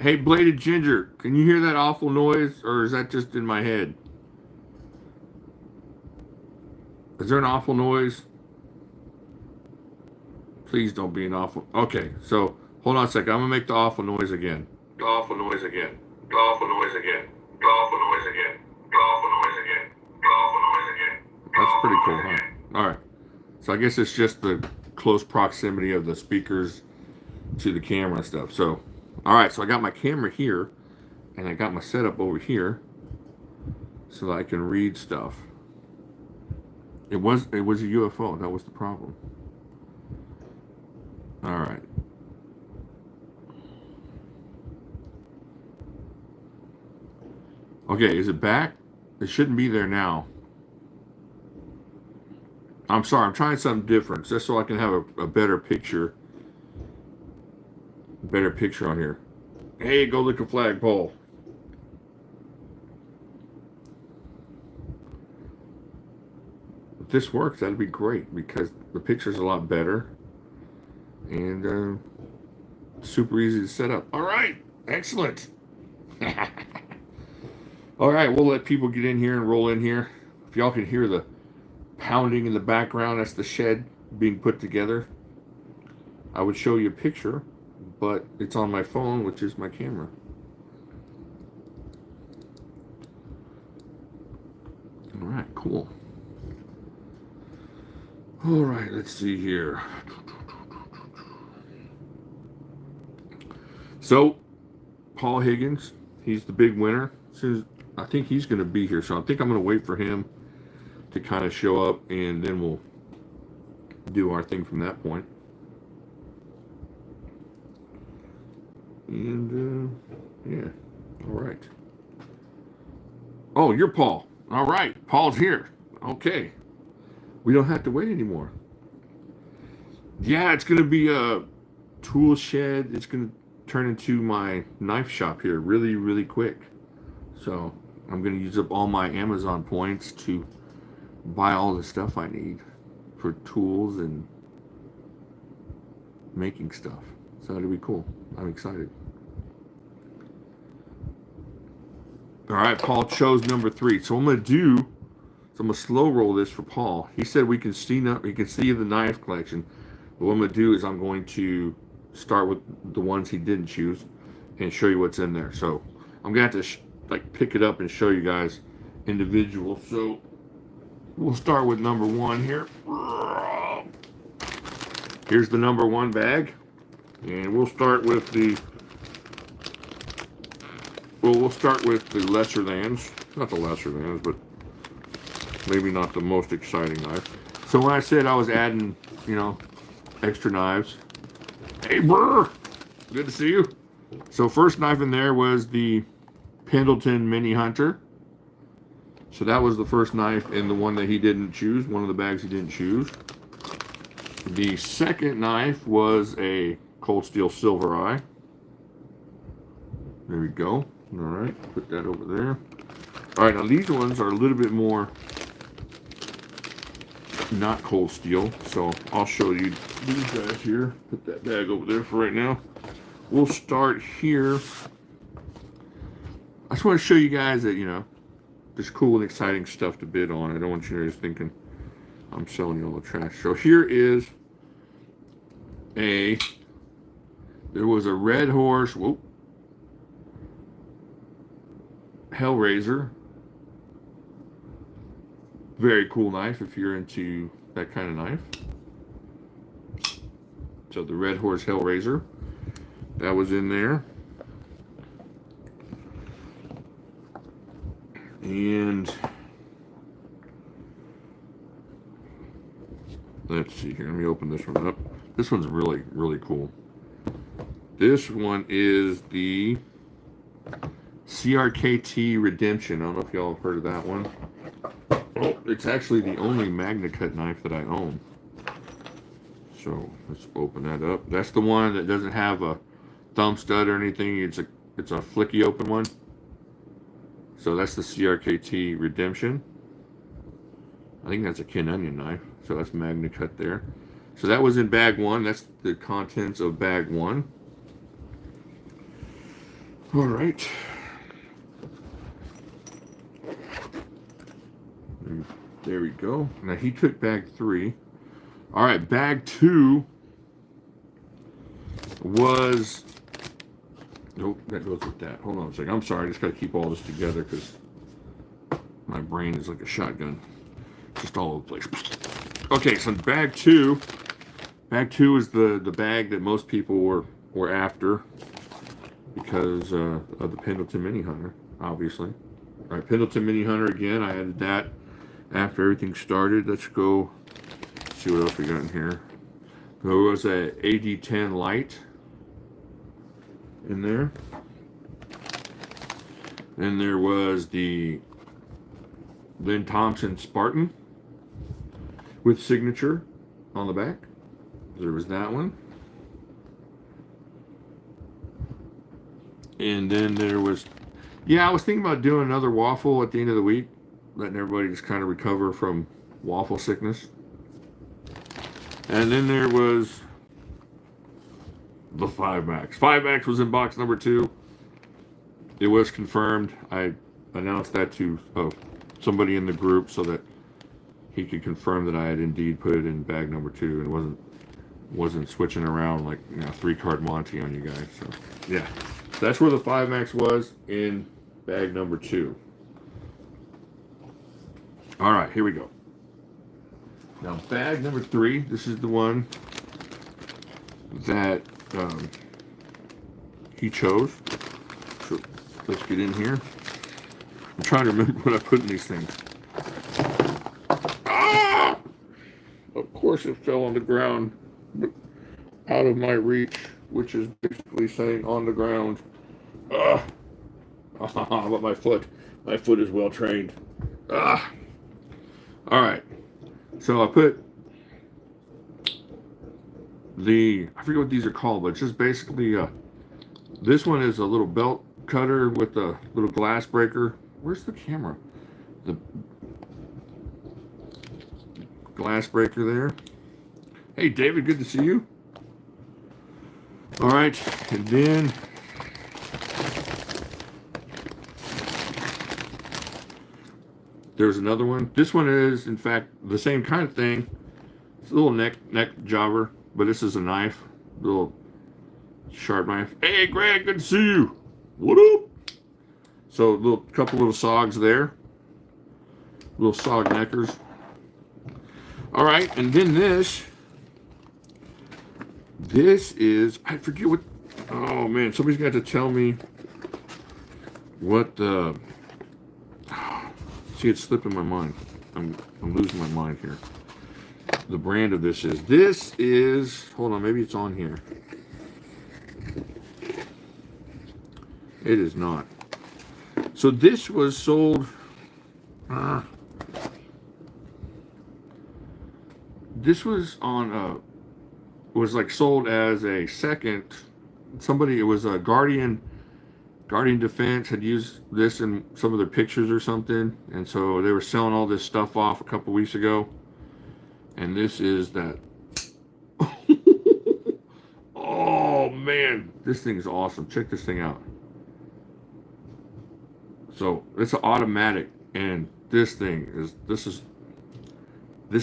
Hey, Bladed Ginger, can you hear that awful noise, or is that just in my head? Is there an awful noise? Please don't be an awful. Okay, so hold on a second. I'm gonna make the awful noise again. Awful noise again. Awful noise again. Awful noise again. Awful noise again. Awful noise again. That's pretty cool, huh? All right. So I guess it's just the close proximity of the speakers to the camera and stuff. So, all right. So I got my camera here, and I got my setup over here, so that I can read stuff. It was a UFO. That was the problem. All right. Okay, is it back? It shouldn't be there now. I'm sorry, I'm trying something different, just so I can have a better picture. Better picture on here. Hey, go look at flagpole. If this works, that'd be great because the picture's a lot better and super easy to set up. All right, excellent. All right, we'll let people get in here and roll in here. If y'all can hear the pounding in the background, that's the shed being put together. I would show you a picture, but it's on my phone, which is my camera. All right, cool. All right, let's see here. So, Paul Higgins, he's the big winner. I think he's going to be here, so I think I'm going to wait for him to kind of show up, and then we'll do our thing from that point. And yeah, all right. Oh, you're Paul. All right, Paul's here. Okay, we don't have to wait anymore. Yeah, it's going to be a tool shed. It's going to turn into my knife shop here really, really quick. So I'm going to use up all my Amazon points to buy all the stuff I need for tools and making stuff. So that'll be cool. I'm excited. All right, Paul chose number 3. So I'm going to slow roll this for Paul. He said we can see the knife collection. But what I'm going to do is I'm going to start with the ones he didn't choose and show you what's in there. So I'm going to have to pick it up and show you guys individual. So we'll start with number 1 here. Here's the number 1 bag. And we'll start with the lesser thans. Not the lesser thans, but maybe not the most exciting knife. So when I said I was adding, extra knives. Hey, brr! Good to see you. So first knife in there was the Pendleton Mini Hunter. So that was the first knife in the one that he didn't choose, one of the bags he didn't choose. The second knife was a Cold Steel Silver Eye. There we go. All right, put that over there. All right, now these ones are a little bit more not cold steel, so I'll show you these guys here. Put that bag over there for right now. We'll start here. I just want to show you guys that, there's cool and exciting stuff to bid on. I don't want you guys thinking I'm selling you all the trash. So here is there was a Red Horse, Hellraiser. Very cool knife if you're into that kind of knife. So the Red Horse Hellraiser, that was in there. And let's see here. Let me open this one up. This one's really, really cool. This one is the CRKT Redemption. I don't know if y'all have heard of that one. Oh, it's actually the only Magna Cut knife that I own. So let's open that up. That's the one that doesn't have a thumb stud or anything. It's a flicky open one. So that's the CRKT Redemption. I think that's a Kin Onion knife. So that's Magna Cut there. So that was in bag 1. That's the contents of bag 1. All right. There we go. Now he took bag 3. All right, bag 2 was... Nope, that goes with that. Hold on a second. I'm sorry. I just got to keep all this together because my brain is like a shotgun. Just all over the place. Okay, so bag 2. Bag 2 is the bag that most people were after because of the Pendleton Mini Hunter, obviously. All right, Pendleton Mini Hunter again. I added that after everything started. Let's go see what else we got in here. There was a AD10 light in there. Then there was the Lynn Thompson Spartan with signature on the back. There was that one. And then there was, I was thinking about doing another waffle at the end of the week, letting everybody just kind of recover from waffle sickness. And then there was the 5 Max. 5 Max was in box number 2. It was confirmed. I announced that to somebody in the group so that he could confirm that I had indeed put it in bag number 2 and wasn't switching around like 3-card Monty on you guys. So yeah, so that's where the 5 Max was in bag number 2. All right, here we go. Now bag number 3. This is the one that he chose. So let's get in here. I'm trying to remember what I put in these things. Ah! Of course it fell on the ground, but out of my reach, which is basically saying on the ground. But my foot is well trained. All right, so I put I forget what these are called, but it's just basically this one is a little belt cutter with a little glass breaker. Where's the camera? The glass breaker there. Hey David, good to see you. All right, and then there's another one. This one is in fact the same kind of thing. It's a little neck jobber, but this is a knife, little sharp knife. Hey Greg, good to see you. What up? So couple little sogs there, little sog neckers. All right, and then this is, I forget what. Oh man, somebody's got to tell me what the. See, it's slipping my mind. I'm losing my mind here. The brand of this is. This is. Hold on, maybe it's on here. It is not. So this was sold. This was on was like sold as a second. Somebody, it was a Guardian Defense had used this in some of their pictures or something, and so they were selling all this stuff off a couple weeks ago. And this is that. Oh man, this thing is awesome. Check this thing out. So it's an automatic, and this thing is this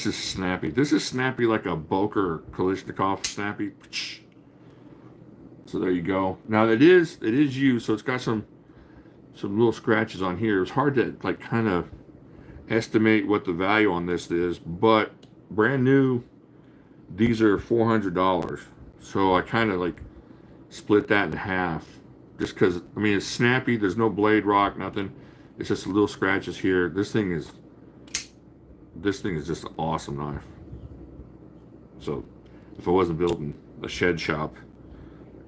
is snappy. This is snappy like a Boker Kalashnikov snappy. So there you go. Now it is used, so it's got some little scratches on here. It's hard to like kind of estimate what the value on this is, but brand new, these are $400. So I kind of like split that in half, just because I mean it's snappy. There's no blade rock, nothing. It's just little scratches here. This thing is just an awesome knife. So if I wasn't building a shed shop,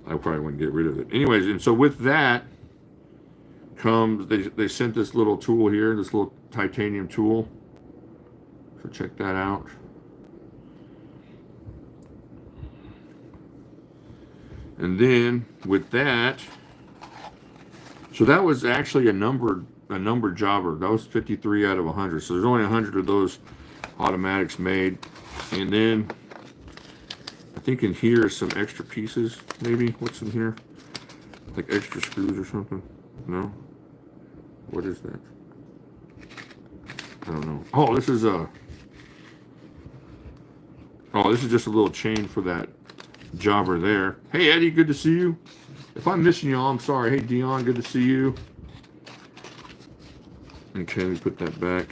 I probably wouldn't get rid of it. Anyways, and so with that comes, they sent this little tool here, this little titanium tool. So check that out. And then with that, so that was actually a numbered jobber. That was 53 out of 100. So there's only 100 of those automatics made. And then I think in here is some extra pieces, maybe. What's in here? Like extra screws or something? No? What is that? I don't know. Oh, this is a... Oh, this is just a little chain for that jobber there. Hey, Eddie, good to see you. If I'm missing y'all, I'm sorry. Hey, Dion, good to see you. Okay, let me put that back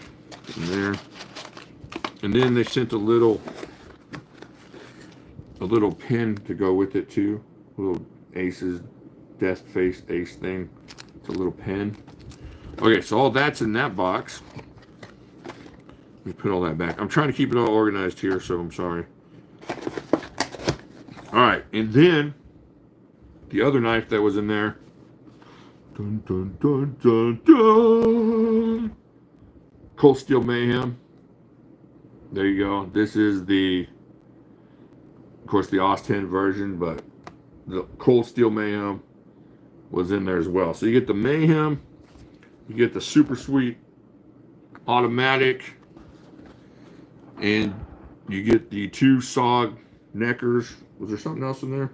in there. And then they sent a little pin to go with it too. A little Ace's death face Ace thing. It's a little pin. Okay, so all that's in that box. Let me put all that back. I'm trying to keep it all organized here, so I'm sorry. All right, and then the other knife that was in there. Dun, dun, dun, dun, dun. Cold Steel Mayhem. There you go. This is the, of course, the OS 10 version, but the Cold Steel Mayhem was in there as well. So you get the Mayhem, you get the super sweet automatic, and you get the 2 SOG neckers. Was there something else in there?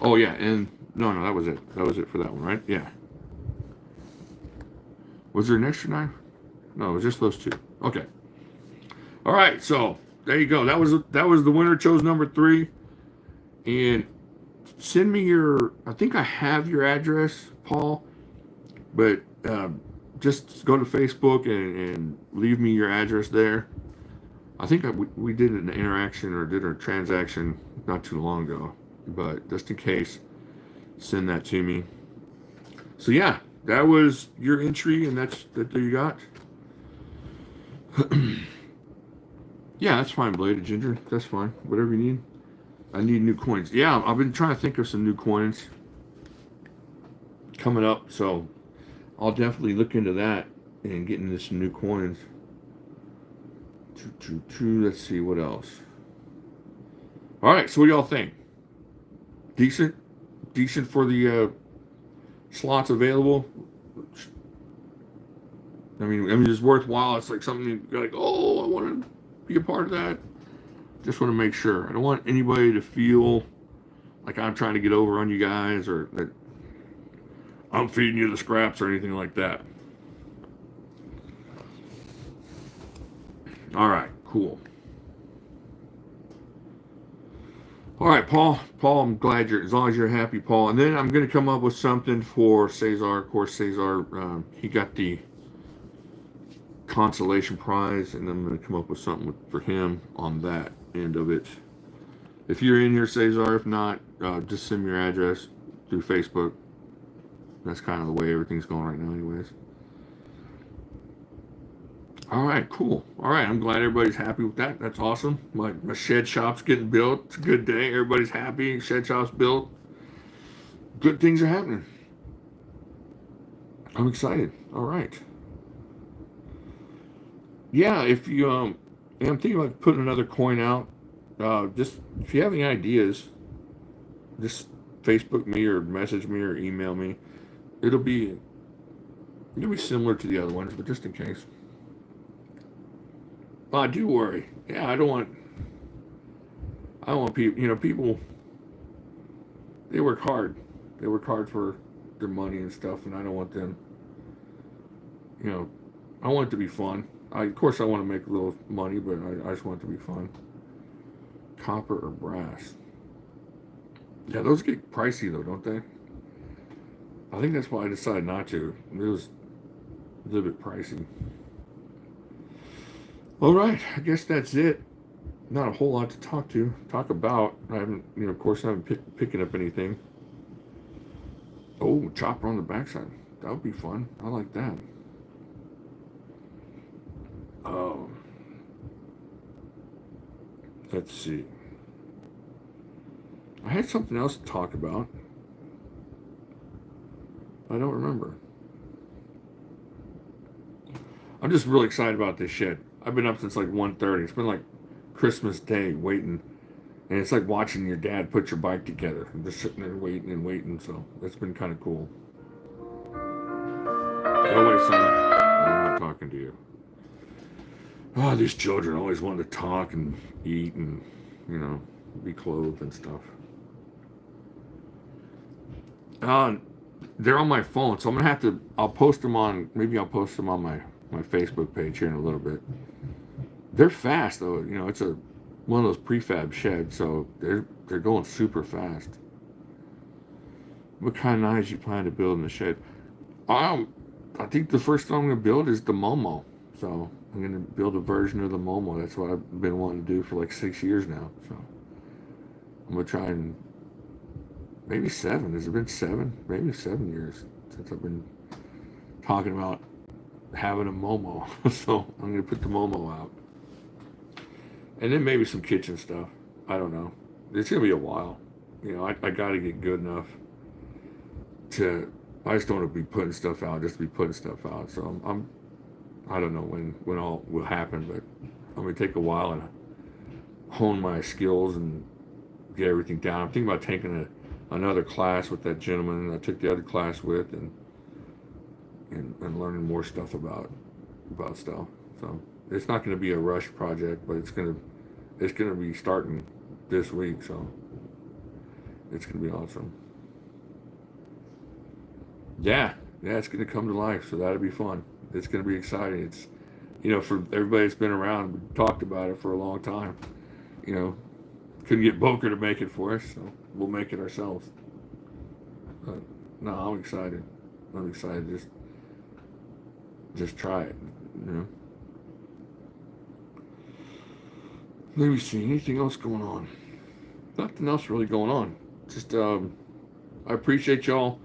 Oh yeah, and no, that was it. That was it for that one, right? Yeah. Was there an extra knife? No, it was just those 2. Okay. All right, so there you go. That was the winner. Chose number 3, and send me your. I think I have your address, Paul, but just go to Facebook and leave me your address there. I think we did an interaction or did a transaction not too long ago, but just in case, send that to me. So yeah, that was your entry, and that's you got. Yeah, that's fine, Blade of Ginger. That's fine. Whatever you need. I need new coins. Yeah, I've been trying to think of some new coins coming up, so I'll definitely look into that and get into some new coins. Let's see what else. All right, so what do y'all think? Decent for the slots available. I mean, it's worthwhile. It's like something you're like, oh, I want to be a part of that. Just want to make sure. I don't want anybody to feel like I'm trying to get over on you guys or that I'm feeding you the scraps or anything like that. All right, cool. All right, Paul, I'm glad as long as you're happy, Paul. And then I'm going to come up with something for Cesar. Of course, Cesar, he got the consolation prize, and I'm going to come up with something for him on that end of it. If you're in here, Cesar, if not, just send me your address through Facebook. That's kind of the way everything's going right now anyways. All right, cool. All right, I'm glad everybody's happy with that. That's awesome. My shed shop's getting built. It's a good day. Everybody's happy. Shed shop's built. Good things are happening. I'm excited. All right. Yeah, if you I'm thinking about putting another coin out. Just if you have any ideas, just Facebook me or message me or email me. It'll be similar to the other ones, but just in case. I do worry. Yeah, I don't want people, people, they work hard. They work hard for their money and stuff, and I don't want them, I want it to be fun. Of course, I want to make a little money, but I just want it to be fun. Copper or brass? Yeah, those get pricey, though, don't they? I think that's why I decided not to. It was a little bit pricey. All right, I guess that's it. Not a whole lot to talk about. I haven't, of course, I haven't picking up anything. Oh, chopper on the backside. That would be fun. I like that. Let's see. I had something else to talk about. I don't remember. I'm just really excited about this shed. I've been up since like 1:30. It's been like Christmas Day waiting. And it's like watching your dad put your bike together. I'm just sitting there waiting and waiting. So it's been kind of cool. Go away, son. I'm not talking to you. Oh, these children always want to talk and eat and, be clothed and stuff. they're on my phone, so I'm gonna have to. I'll post them on. Maybe I'll post them on my Facebook page here in a little bit. They're fast though. You know, it's a one of those prefab sheds, so they're going super fast. What kind of knives you plan to build in the shed? I think the first thing I'm gonna build is the Momo. So I'm gonna build a version of the Momo. That's what I've been wanting to do for like 6 years now. So I'm gonna try and maybe 7. Has it been 7? Maybe 7 years since I've been talking about having a Momo. So I'm gonna put the Momo out, and then maybe some kitchen stuff. I don't know. It's gonna be a while. You know, I gotta get good enough to. I just don't want to be putting stuff out just to be putting stuff out. So I don't know when all will happen, but I'm gonna take a while and hone my skills and get everything down. I'm thinking about taking another class with that gentleman I took the other class with, and learning more stuff about stuff. So it's not going to be a rush project, but it's going to be starting this week. So it's going to be awesome. Yeah, it's going to come to life. So that'll be fun. It's going to be exciting. It's, you know, for everybody that's been around, we talked about it for a long time. You know, couldn't get Boker to make it for us, so we'll make it ourselves. But no, I'm excited. I'm excited. Just try it. You know. Let me see. Anything else going on? Nothing else really going on. Just I appreciate y'all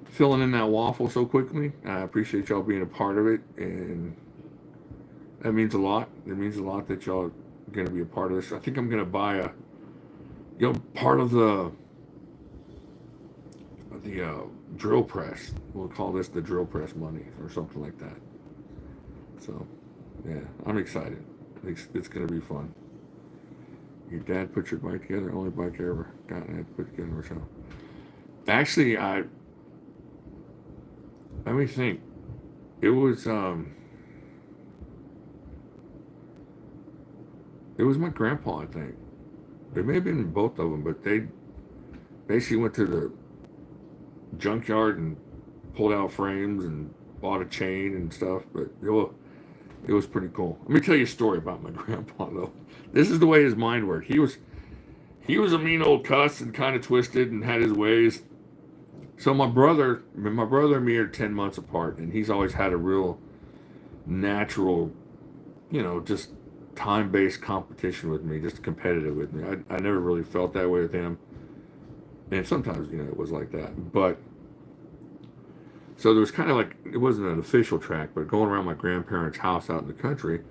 filling in that waffle so quickly. I appreciate y'all being a part of it, and that means a lot. It means a lot that y'all are going to be a part of this. I think I'm going to buy part of the drill press. We'll call this the drill press money or something like that. So, yeah, I'm excited. It's going to be fun. Your dad put your bike together? Only bike I ever got and had to put together myself. Actually, let me think. It was my grandpa, I think. It may have been both of them, but they basically went to the junkyard and pulled out frames and bought a chain and stuff. But it was pretty cool. Let me tell you a story about my grandpa, though. This is the way his mind worked. He was a mean old cuss and kind of twisted and had his ways. So my brother and me are 10 months apart, and he's always had a real natural, you know, just time-based competition with me, just competitive with me. I never really felt that way with him. And sometimes, you know, it was like that. But, so there was kind of like, it wasn't an official track, but going around my grandparents' house out in the country,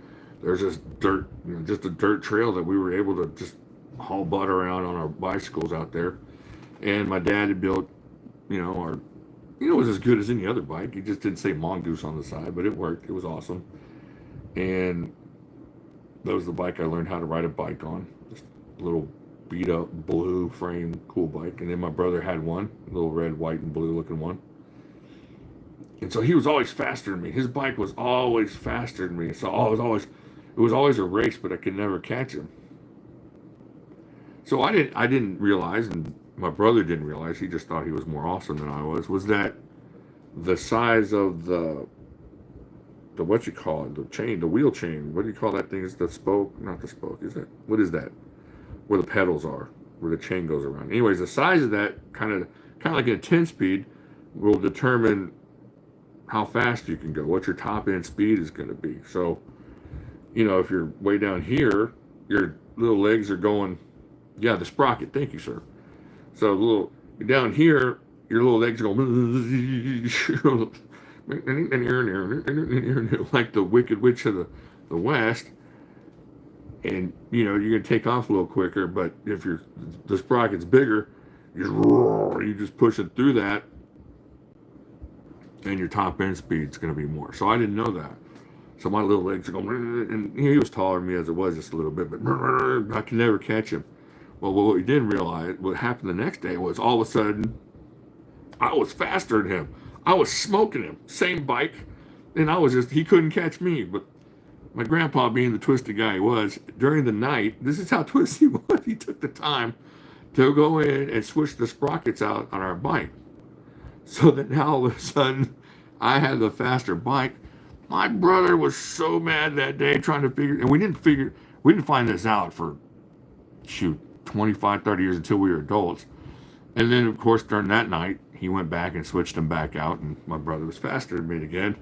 there's this dirt, you know, just a dirt trail that we were able to just haul butt around on our bicycles out there. And my dad had built, you know, it was as good as any other bike. He just didn't say Mongoose on the side, but it worked. It was awesome. And that was the bike I learned how to ride a bike on. Just a little beat up blue frame, cool bike. And then my brother had one, a little red, white, and blue looking one. And so he was always faster than me. His bike was always faster than me. So it was always a race, but I could never catch him. So I didn't realize, and my brother didn't realize, he just thought he was more awesome than I was that the size of the what you call it, the chain, the wheel chain, what do you call that thing? Is the spoke? Not the spoke, is it? What is that? Where the pedals are, where the chain goes around. Anyways, the size of that, kind of like a 10-speed, will determine how fast you can go, what your top end speed is going to be. So, you know, if you're way down here, your little legs are going, the sprocket, thank you, sir. So down here, your little legs are going like the Wicked Witch of the West, and you know you're gonna take off a little quicker. But if the sprocket's bigger, you just push it through that, and your top end speed's gonna be more. So I didn't know that. So my little legs are going, and he was taller than me as it was just a little bit, but I could never catch him. Well, what we didn't realize, what happened the next day was all of a sudden, I was faster than him. I was smoking him, same bike, and he couldn't catch me. But my grandpa, being the twisted guy he was, during the night, this is how twisted he was. He took the time to go in and switch the sprockets out on our bike. So that now all of a sudden I had the faster bike. My brother was so mad that day trying to figure, and we didn't find this out for, shoot, 25, 30 years until we were adults. And then, of course, during that night, he went back and switched them back out, and my brother was faster than me again,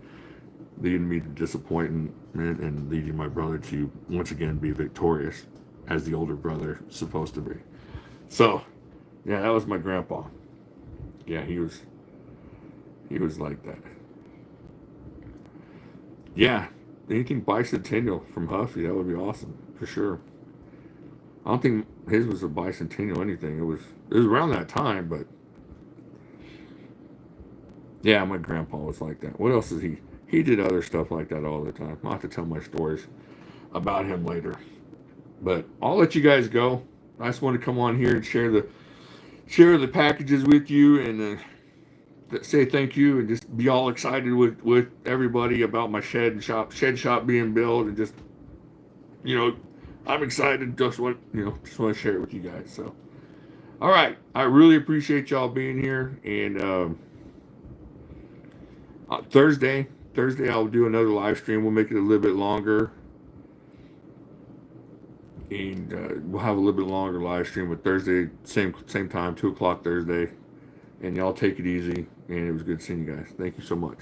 leading me to disappointment and leading my brother to once again be victorious as the older brother supposed to be. So, yeah, that was my grandpa. Yeah, he was like that. Yeah, anything bicentennial from Huffy, that would be awesome for sure. I don't think his was a bicentennial anything. It was around that time, but yeah, my grandpa was like that. What else is he? He did other stuff like that all the time. I'll have to tell my stories about him later. But I'll let you guys go. I just want to come on here and share the packages with you and say thank you and just be all excited with everybody about my shed shop being built, and just, you know, I'm excited. Just want to share it with you guys. So, all right, I really appreciate y'all being here. And Thursday I'll do another live stream. We'll make it a little bit longer, and we'll have a little bit longer live stream. But Thursday, same time, 2:00 Thursday. And y'all take it easy. And it was good seeing you guys. Thank you so much.